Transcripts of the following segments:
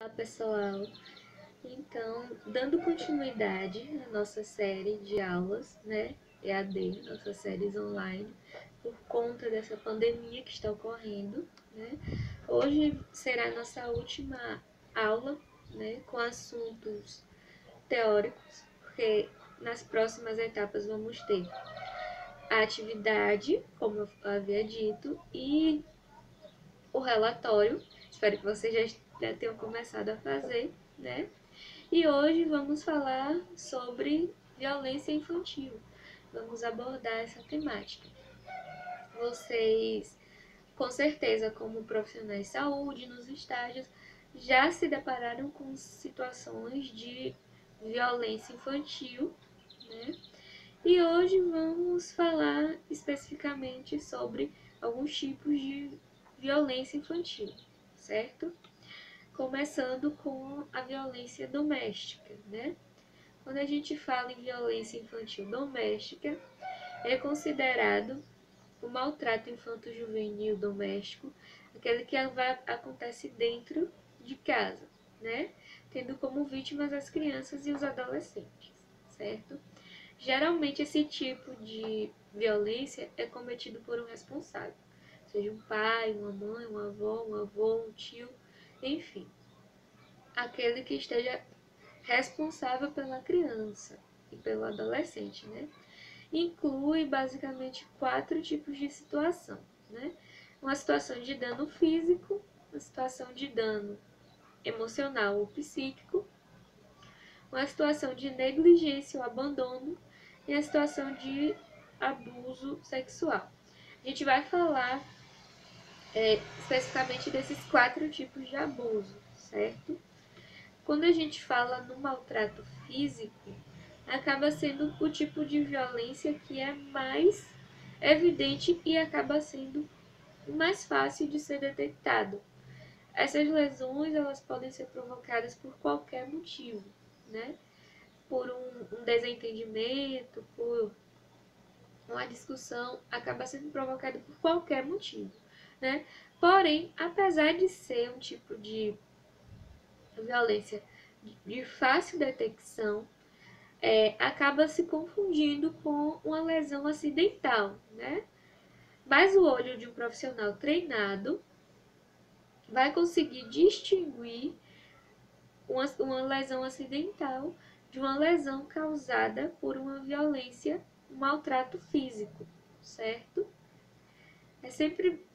Olá pessoal, então dando continuidade à nossa série de aulas, né, EAD, nossas séries online, por conta dessa pandemia que está ocorrendo, né, hoje será a nossa última aula, né, com assuntos teóricos, porque nas próximas etapas vamos ter a atividade, como eu havia dito, e o relatório. Espero que vocês já tenham começado a fazer, né? E hoje vamos falar sobre violência infantil. Vamos abordar essa temática. Vocês, com certeza, como profissionais de saúde, nos estágios, já se depararam com situações de violência infantil, né? E hoje vamos falar especificamente sobre alguns tipos de violência infantil, certo? Começando com a violência doméstica, né? Quando a gente fala em violência infantil doméstica, é considerado o maltrato infanto-juvenil doméstico, aquele que acontece dentro de casa, né? Tendo como vítimas as crianças e os adolescentes, certo? Geralmente esse tipo de violência é cometido por um responsável, seja um pai, uma mãe, uma avó, um avô, um tio, enfim, aquele que esteja responsável pela criança e pelo adolescente, né? Inclui basicamente 4 tipos de situação, né? Uma situação de dano físico, uma situação de dano emocional ou psíquico, uma situação de negligência ou abandono e a situação de abuso sexual. A gente vai falar especificamente desses 4 tipos de abuso, certo? Quando a gente fala no maltrato físico, acaba sendo o tipo de violência que é mais evidente e acaba sendo mais fácil de ser detectado. Essas lesões elas podem ser provocadas por qualquer motivo, né? Por um desentendimento, por uma discussão, acaba sendo provocada por qualquer motivo, né? Porém, apesar de ser um tipo de violência de fácil detecção, acaba se confundindo com uma lesão acidental, né? Mas o olho de um profissional treinado vai conseguir distinguir uma lesão acidental de uma lesão causada por uma violência, um maltrato físico, certo? É sempre,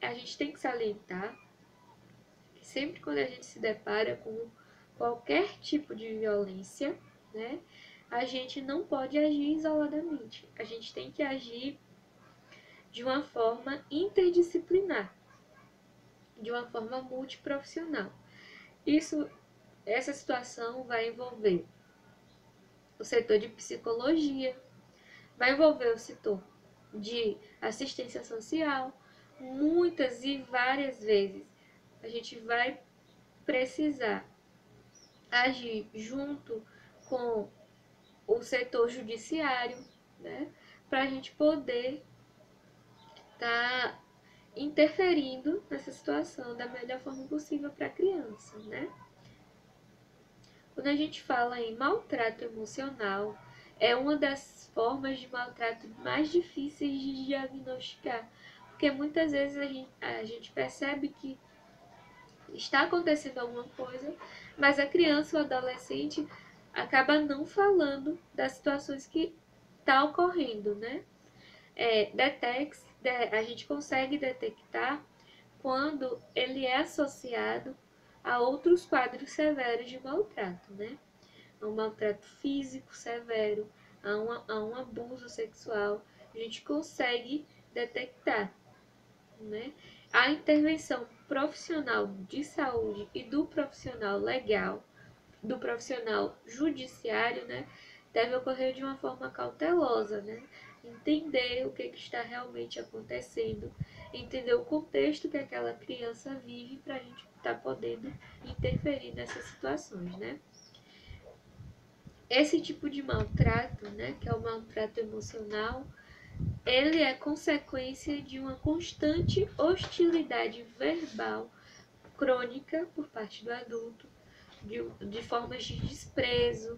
a gente tem que salientar que sempre quando a gente se depara com qualquer tipo de violência, né, a gente não pode agir isoladamente. A gente tem que agir de uma forma interdisciplinar, de uma forma multiprofissional. Essa situação vai envolver o setor de psicologia, vai envolver o setor de assistência social. Muitas e várias vezes a gente vai precisar agir junto com o setor judiciário, né, para a gente poder estar interferindo nessa situação da melhor forma possível para a criança, né? Quando a gente fala em maltrato emocional, é uma das formas de maltrato mais difíceis de diagnosticar, porque muitas vezes a gente percebe que está acontecendo alguma coisa, mas a criança ou adolescente acaba não falando das situações que está ocorrendo, né? A gente consegue detectar quando ele é associado a outros quadros severos de maltrato, né? A um maltrato físico severo, a um abuso sexual, a gente consegue detectar, né? A intervenção profissional de saúde e do profissional legal, do profissional judiciário, né, deve ocorrer de uma forma cautelosa, né? Entender o que está realmente acontecendo, entender o contexto que aquela criança vive para a gente estar podendo interferir nessas situações, né? Esse tipo de maltrato, né, que é o maltrato emocional, ele é consequência de uma constante hostilidade verbal crônica por parte do adulto, de formas de desprezo,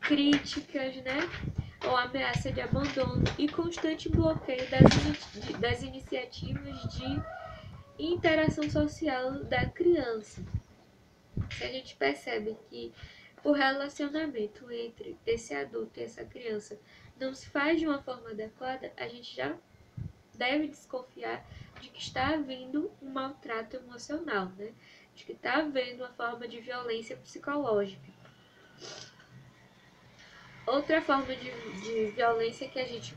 críticas, né? Ou ameaça de abandono e constante bloqueio das iniciativas de interação social da criança. Se a gente percebe que o relacionamento entre esse adulto e essa criança não se faz de uma forma adequada, a gente já deve desconfiar de que está havendo um maltrato emocional, né? De que está havendo uma forma de violência psicológica. Outra forma de violência que a gente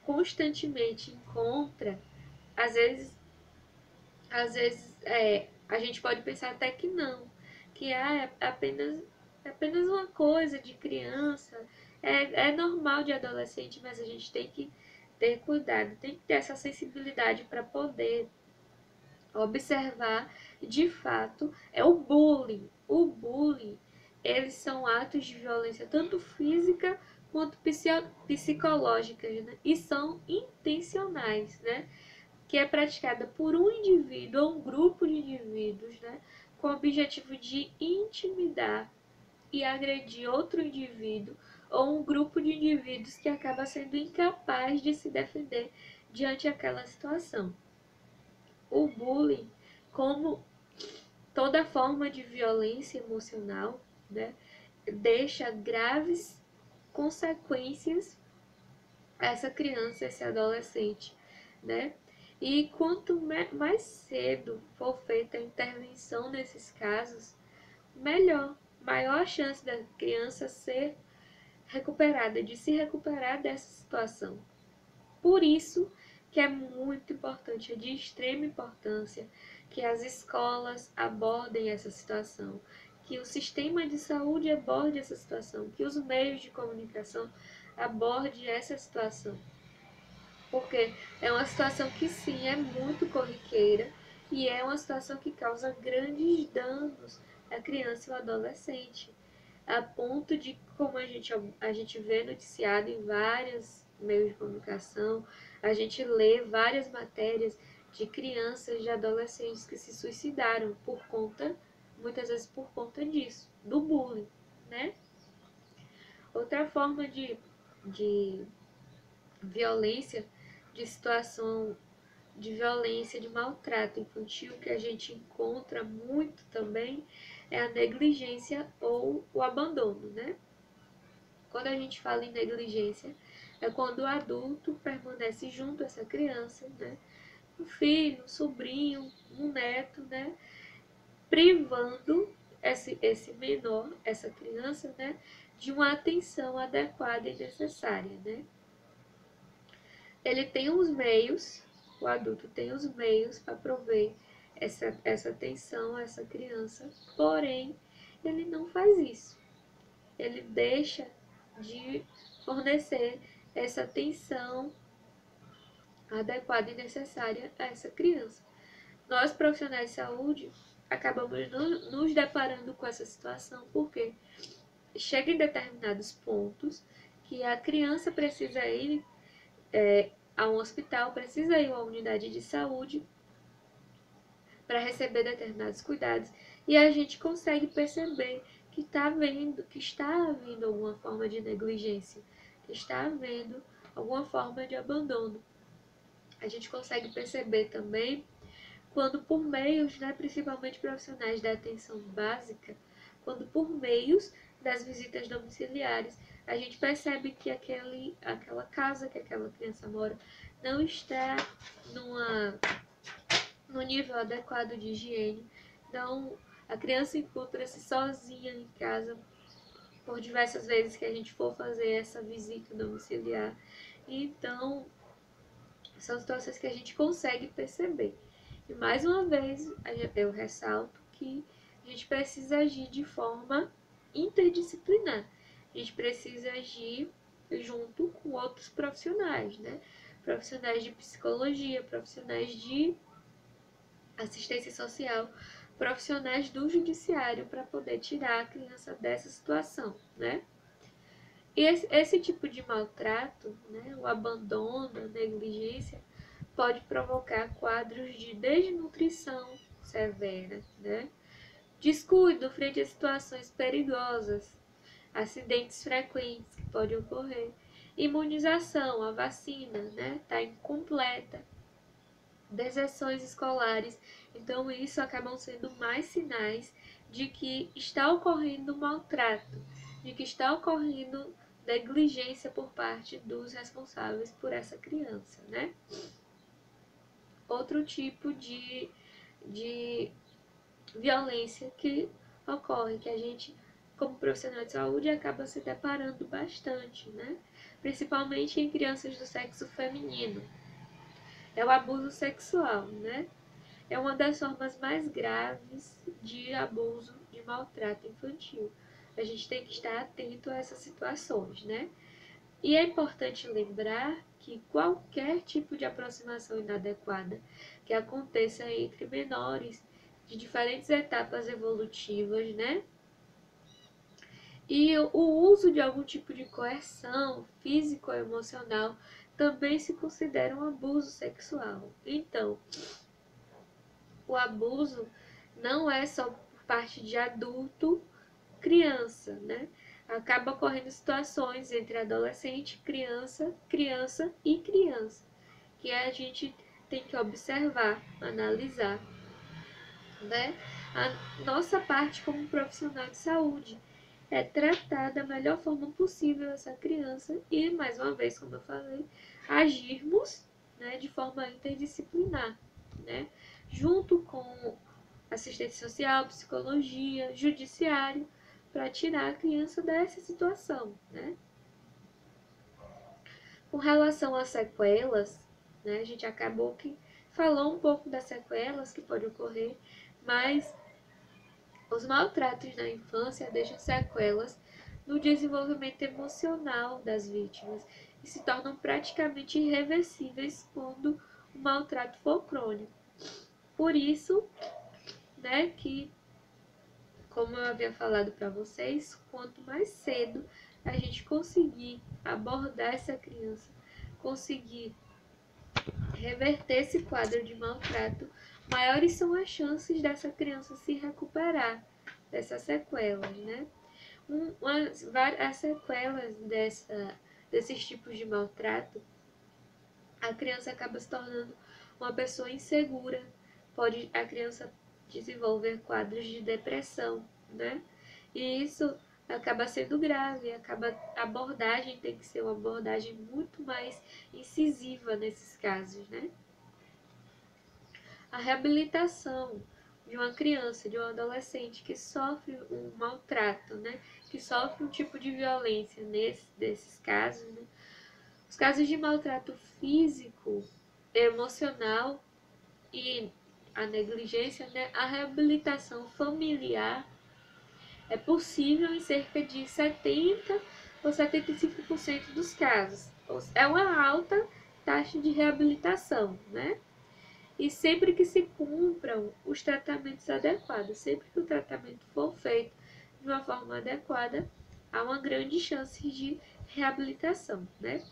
constantemente encontra, às vezes a gente pode pensar até que não, que é apenas uma coisa de criança, é normal de adolescente, mas a gente tem que ter cuidado, tem que ter essa sensibilidade para poder observar de fato é o bullying. O bullying, eles são atos de violência tanto física quanto psicológica, né? E são intencionais, né? Que é praticada por um indivíduo ou um grupo de indivíduos, né? Com o objetivo de intimidar e agredir outro indivíduo ou um grupo de indivíduos que acaba sendo incapaz de se defender diante daquela situação. O bullying, como toda forma de violência emocional, né, deixa graves consequências a essa criança, esse adolescente, né? E quanto mais cedo for feita a intervenção nesses casos, melhor, maior a chance da criança ser recuperada, de se recuperar dessa situação. Por isso que é muito importante, é de extrema importância que as escolas abordem essa situação, que o sistema de saúde aborde essa situação, que os meios de comunicação abordem essa situação. Porque é uma situação que sim, é muito corriqueira e é uma situação que causa grandes danos à criança e ao adolescente, a ponto de, como a gente vê noticiado em vários meios de comunicação, a gente lê várias matérias de crianças, de adolescentes que se suicidaram por conta, muitas vezes por conta disso, do bullying, né? Outra forma de violência, de situação de violência, de maltrato infantil que a gente encontra muito também é a negligência ou o abandono, né? Quando a gente fala em negligência, é quando o adulto permanece junto a essa criança, né? Um filho, um sobrinho, um neto, né? Privando esse menor, essa criança, né? De uma atenção adequada e necessária, né? Ele tem os meios, o adulto tem os meios para prover essa atenção a essa criança, porém, ele não faz isso. Ele deixa de fornecer essa atenção adequada e necessária a essa criança. Nós, profissionais de saúde, acabamos nos deparando com essa situação porque chega em determinados pontos que a criança precisa ir a um hospital, precisa ir a uma unidade de saúde para receber determinados cuidados e a gente consegue perceber que está havendo alguma forma de negligência, que está havendo alguma forma de abandono. A gente consegue perceber também quando por meios, né, principalmente profissionais da atenção básica, quando por meios das visitas domiciliares, a gente percebe que aquela casa que aquela criança mora não está no nível adequado de higiene. Então, a criança encontra-se sozinha em casa por diversas vezes que a gente for fazer essa visita domiciliar. Então, são situações que a gente consegue perceber. E mais uma vez, eu ressalto que a gente precisa agir de forma interdisciplinar. A gente precisa agir junto com outros profissionais, né? Profissionais de psicologia, profissionais de assistência social, profissionais do judiciário para poder tirar a criança dessa situação, né? E esse tipo de maltrato, né, o abandono, a negligência, pode provocar quadros de desnutrição severa, né? Descuido frente a situações perigosas, acidentes frequentes que podem ocorrer, imunização, a vacina, né, tá incompleta, deserções escolares. Então isso acabam sendo mais sinais de que está ocorrendo maltrato, de que está ocorrendo negligência por parte dos responsáveis por essa criança, né? Outro tipo de violência que ocorre, que a gente, como profissional de saúde, acaba se deparando bastante, né? Principalmente em crianças do sexo feminino. É o abuso sexual, né? É uma das formas mais graves de abuso, de maltrato infantil. A gente tem que estar atento a essas situações, né? E é importante lembrar que qualquer tipo de aproximação inadequada que aconteça entre menores de diferentes etapas evolutivas, né? E o uso de algum tipo de coerção físico ou emocional também se considera um abuso sexual. Então, o abuso não é só por parte de adulto, criança, né? Acaba ocorrendo situações entre adolescente, criança, criança e criança, que a gente tem que observar, analisar, né? A nossa parte como profissional de saúde é tratar da melhor forma possível essa criança e, mais uma vez, como eu falei, agirmos, né, de forma interdisciplinar, né? Junto com assistência social, psicologia, judiciário, para tirar a criança dessa situação, né? Com relação às sequelas, né, a gente acabou que falou um pouco das sequelas que podem ocorrer, mas os maltratos na infância deixam sequelas no desenvolvimento emocional das vítimas e se tornam praticamente irreversíveis quando o maltrato for crônico. Por isso, né, que, como eu havia falado para vocês, quanto mais cedo a gente conseguir abordar essa criança, conseguir reverter esse quadro de maltrato, maiores são as chances dessa criança se recuperar dessas sequelas, né? As sequelas desses tipos de maltrato, a criança acaba se tornando uma pessoa insegura, pode a criança desenvolver quadros de depressão, né? E isso acaba sendo grave, a abordagem tem que ser uma abordagem muito mais incisiva nesses casos, né? A reabilitação de uma criança, de um adolescente que sofre um maltrato, né? Que sofre um tipo de violência desses casos, né? Os casos de maltrato físico, emocional e a negligência, né? A reabilitação familiar é possível em cerca de 70 ou 75% dos casos. É uma alta taxa de reabilitação, né? E sempre que se cumpram os tratamentos adequados, sempre que o tratamento for feito de uma forma adequada, há uma grande chance de reabilitação, né?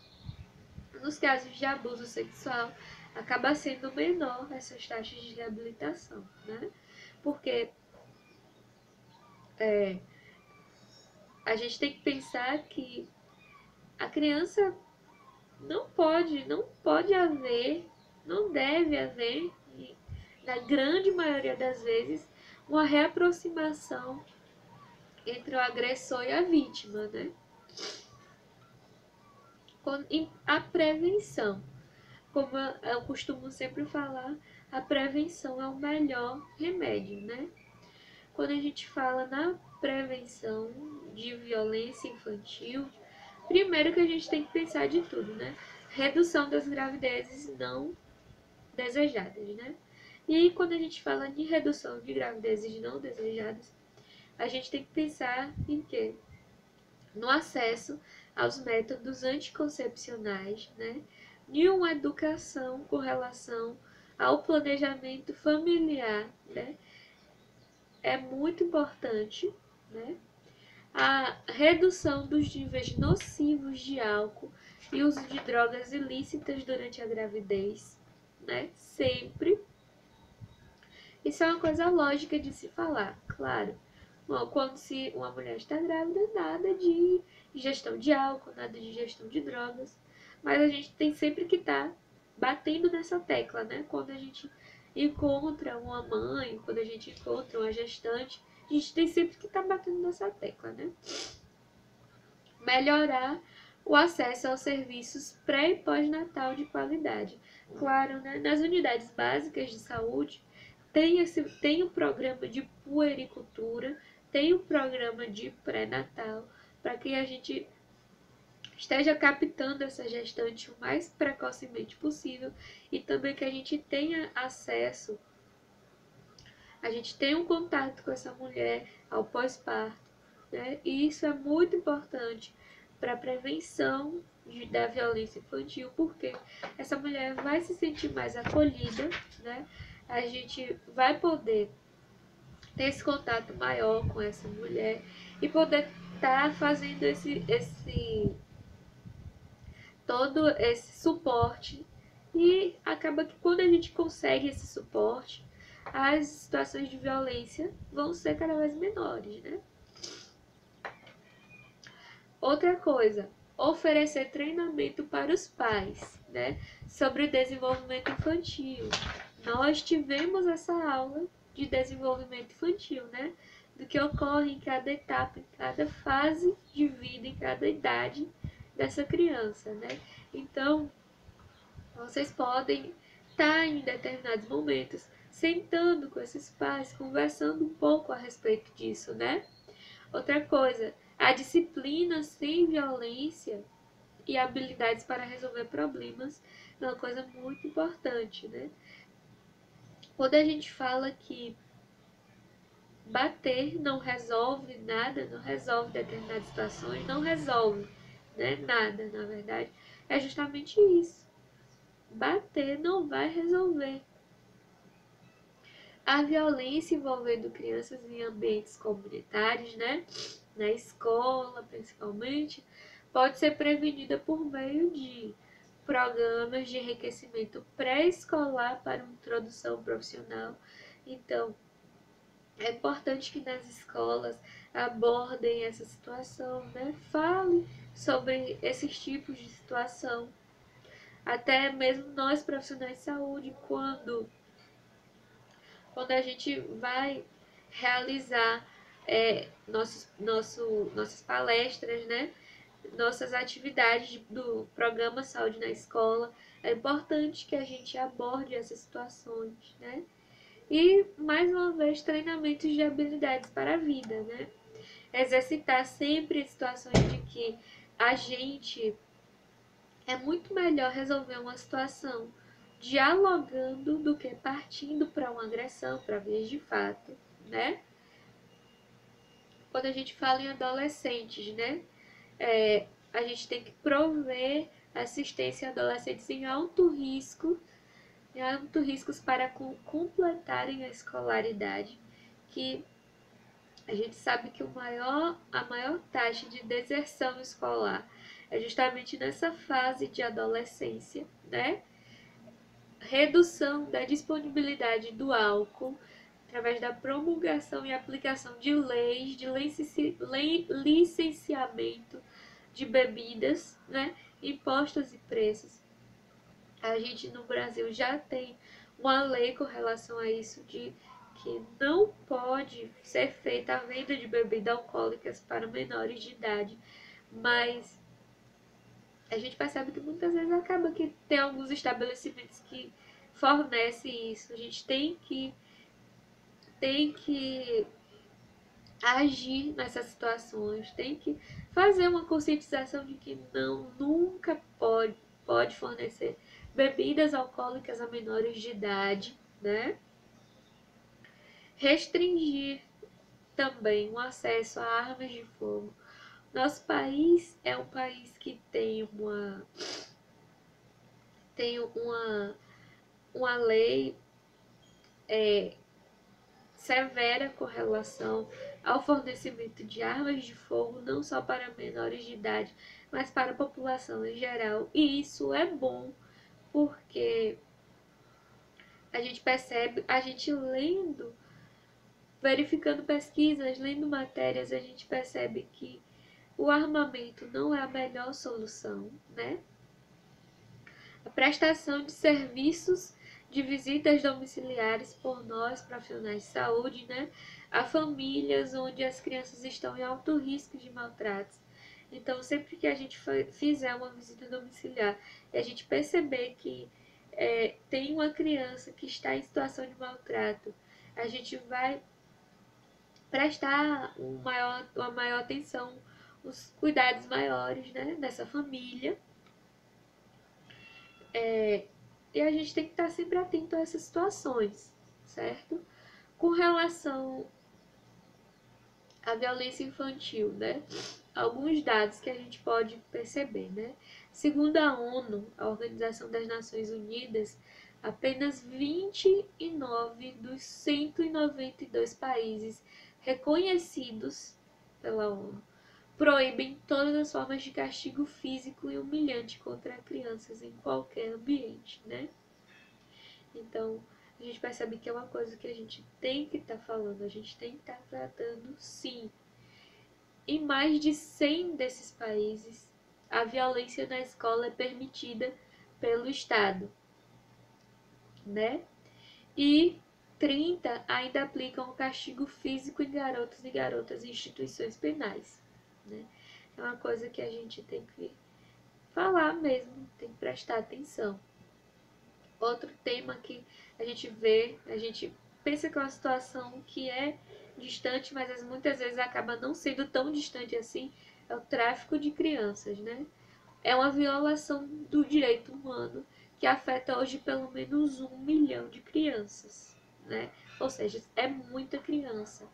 Nos casos de abuso sexual, acaba sendo menor essas taxas de reabilitação, né? Porque a gente tem que pensar que a criança não pode haver, não deve haver, na grande maioria das vezes, uma reaproximação entre o agressor e a vítima, né? A prevenção, como eu costumo sempre falar, a prevenção é o melhor remédio, né? Quando a gente fala na prevenção de violência infantil, primeiro que a gente tem que pensar de tudo, né? Redução das gravidezes não desejadas, né? E quando a gente fala de redução de gravidezes não desejadas, a gente tem que pensar em quê? No acesso aos métodos anticoncepcionais, né? E uma educação com relação ao planejamento familiar, né? É muito importante, né? A redução dos níveis nocivos de álcool e uso de drogas ilícitas durante a gravidez, né? Sempre. Isso é uma coisa lógica de se falar, claro. Bom, quando se uma mulher está grávida, nada de ingestão de álcool, nada de ingestão de drogas. Mas a gente tem sempre que estar batendo nessa tecla, né? Quando a gente encontra uma mãe, quando a gente encontra uma gestante, a gente tem sempre que estar batendo nessa tecla, né? Melhorar o acesso aos serviços pré e pós-natal de qualidade. Claro, né? Nas unidades básicas de saúde, tem o programa de puericultura, tem o programa de pré-natal, para que a gente esteja captando essa gestante o mais precocemente possível e também que a gente tenha acesso, a gente tenha um contato com essa mulher ao pós-parto, né? E isso é muito importante para a prevenção da violência infantil, porque essa mulher vai se sentir mais acolhida, né? A gente vai poder ter esse contato maior com essa mulher e poder estar fazendo todo esse suporte. E acaba que quando a gente consegue esse suporte, as situações de violência vão ser cada vez menores, né? Outra coisa, oferecer treinamento para os pais, né, sobre desenvolvimento infantil. Nós tivemos essa aula de desenvolvimento infantil, né, do que ocorre em cada etapa, em cada fase de vida, em cada idade dessa criança, né? Então, vocês podem estar em determinados momentos sentando com esses pais, conversando um pouco a respeito disso, né? Outra coisa, a disciplina sem violência e habilidades para resolver problemas é uma coisa muito importante, né? Quando a gente fala que bater não resolve nada, não resolve determinadas situações, não resolve, né? Nada, na verdade, é justamente isso. Bater não vai resolver. A violência envolvendo crianças em ambientes comunitários, né, na escola principalmente, pode ser prevenida por meio de programas de enriquecimento pré-escolar para uma introdução profissional. Então, é importante que nas escolas abordem essa situação, né? Falem sobre esses tipos de situação. Até mesmo nós, profissionais de saúde, quando a gente vai realizar nossas palestras, né? Nossas atividades do programa Saúde na Escola, é importante que a gente aborde essas situações, né? E, mais uma vez, treinamentos de habilidades para a vida, né? Exercitar sempre em situações de que a gente é muito melhor resolver uma situação dialogando do que partindo para uma agressão, para vias de fato, né? Quando a gente fala em adolescentes, né? A gente tem que prover assistência a adolescentes em alto riscos para completarem a escolaridade, que a gente sabe que a maior taxa de deserção escolar é justamente nessa fase de adolescência, né? Redução da disponibilidade do álcool através da promulgação e aplicação de leis de licenciamento de bebidas, né, impostos e preços. A gente no Brasil já tem uma lei com relação a isso, de que não pode ser feita a venda de bebidas alcoólicas para menores de idade, mas a gente percebe que muitas vezes acaba que tem alguns estabelecimentos que fornecem isso. A gente tem que agir nessas situações, tem que fazer uma conscientização de que nunca pode fornecer bebidas alcoólicas a menores de idade, né? Restringir também o acesso a armas de fogo. Nosso país é um país que tem uma lei severa com relação ao fornecimento de armas de fogo, não só para menores de idade, mas para a população em geral. E isso é bom, porque a gente percebe, a gente lendo, verificando pesquisas, lendo matérias, a gente percebe que o armamento não é a melhor solução, né? A prestação de serviços de visitas domiciliares por nós, profissionais de saúde, né? A famílias onde as crianças estão em alto risco de maltratos. Então, sempre que a gente fizer uma visita domiciliar e a gente perceber que tem uma criança que está em situação de maltrato, a gente vai prestar uma maior atenção, os cuidados maiores, né, dessa família. E a gente tem que estar sempre atento a essas situações, certo? Com relação à violência infantil, né? Alguns dados que a gente pode perceber, né? Segundo a ONU, a Organização das Nações Unidas, apenas 29 dos 192 países reconhecidos pela ONU proíbem todas as formas de castigo físico e humilhante contra crianças em qualquer ambiente, né? Então, a gente percebe que é uma coisa que a gente tem que estar falando, a gente tem que estar tratando, sim. Em mais de 100 desses países, a violência na escola é permitida pelo Estado, né? E 30 ainda aplicam o castigo físico em garotos e garotas em instituições penais, né? É uma coisa que a gente tem que falar mesmo, tem que prestar atenção. Outro tema que a gente vê, a gente pensa que é uma situação que é distante, mas muitas vezes acaba não sendo tão distante assim, é o tráfico de crianças, né? É uma violação do direito humano que afeta hoje pelo menos 1 milhão de crianças, né? Ou seja, é muita criança.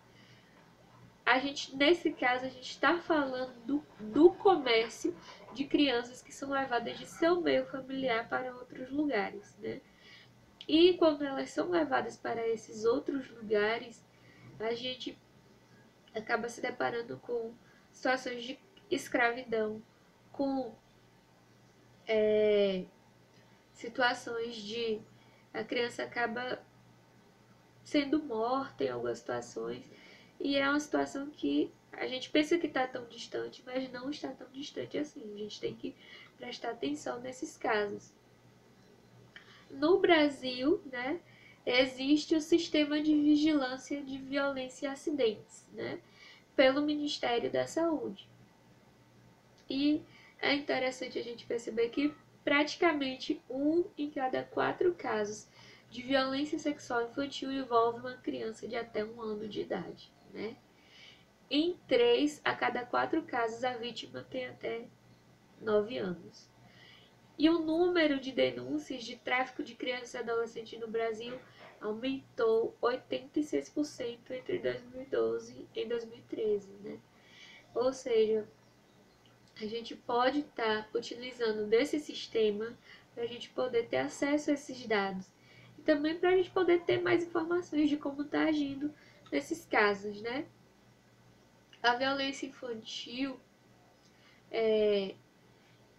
Nesse caso, a gente está falando do comércio de crianças que são levadas de seu meio familiar para outros lugares, né? E quando elas são levadas para esses outros lugares, a gente acaba se deparando com situações de escravidão, com situações de a criança acaba sendo morta em algumas situações. E é uma situação que a gente pensa que está tão distante, mas não está tão distante assim. A gente tem que prestar atenção nesses casos. No Brasil, né, existe o sistema de vigilância de violência e acidentes, né, pelo Ministério da Saúde. E é interessante a gente perceber que praticamente 1 em cada 4 casos de violência sexual infantil envolve uma criança de até 1 ano de idade, né? Em 3 a cada 4 casos, a vítima tem até 9 anos. E o número de denúncias de tráfico de crianças e adolescentes no Brasil aumentou 86% entre 2012 e 2013, né? Ou seja, a gente pode estar utilizando desse sistema para a gente poder ter acesso a esses dados. E também para a gente poder ter mais informações de como está agindo nesses casos, né? A violência infantil,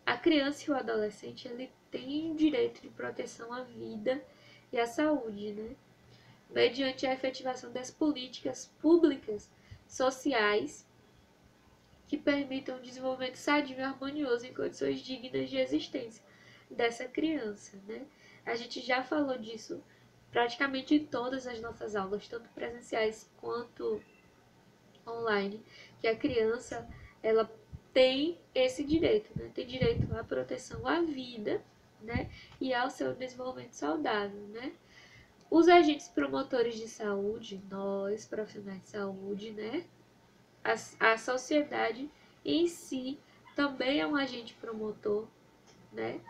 a criança e o adolescente, ele tem direito de proteção à vida e à saúde, né? Mediante a efetivação das políticas públicas sociais que permitam o desenvolvimento sadio e harmonioso em condições dignas de existência dessa criança, né? A gente já falou disso praticamente em todas as nossas aulas, tanto presenciais quanto online, que a criança, ela tem esse direito, né? Tem direito à proteção à vida, né? E ao seu desenvolvimento saudável, né? Os agentes promotores de saúde, nós, profissionais de saúde, né? A sociedade em si também é um agente promotor, né,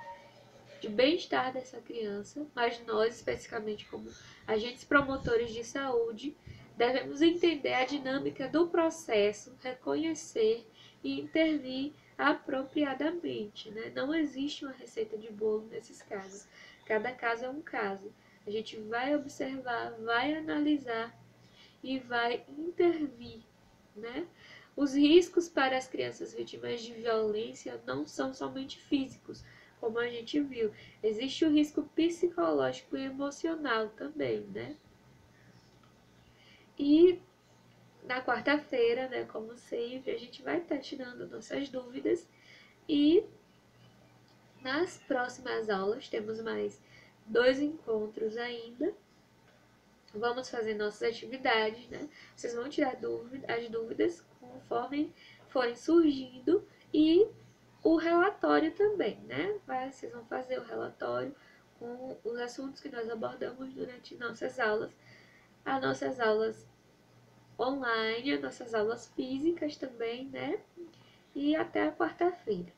de bem-estar dessa criança, mas nós, especificamente como agentes promotores de saúde, devemos entender a dinâmica do processo, reconhecer e intervir apropriadamente, né? Não existe uma receita de bolo nesses casos. Cada caso é um caso. A gente vai observar, vai analisar e vai intervir, né? Os riscos para as crianças vítimas de violência não são somente físicos, como a gente viu, existe o risco psicológico e emocional também, né? E na quarta-feira, né, como sempre, a gente vai estar tirando nossas dúvidas e nas próximas aulas temos mais 2 encontros ainda. Vamos fazer nossas atividades, né? Vocês vão tirar as dúvidas conforme forem surgindo e o relatório também, né? Vocês vão fazer o relatório com os assuntos que nós abordamos durante nossas aulas, as nossas aulas online, as nossas aulas físicas também, né? E até a quarta-feira.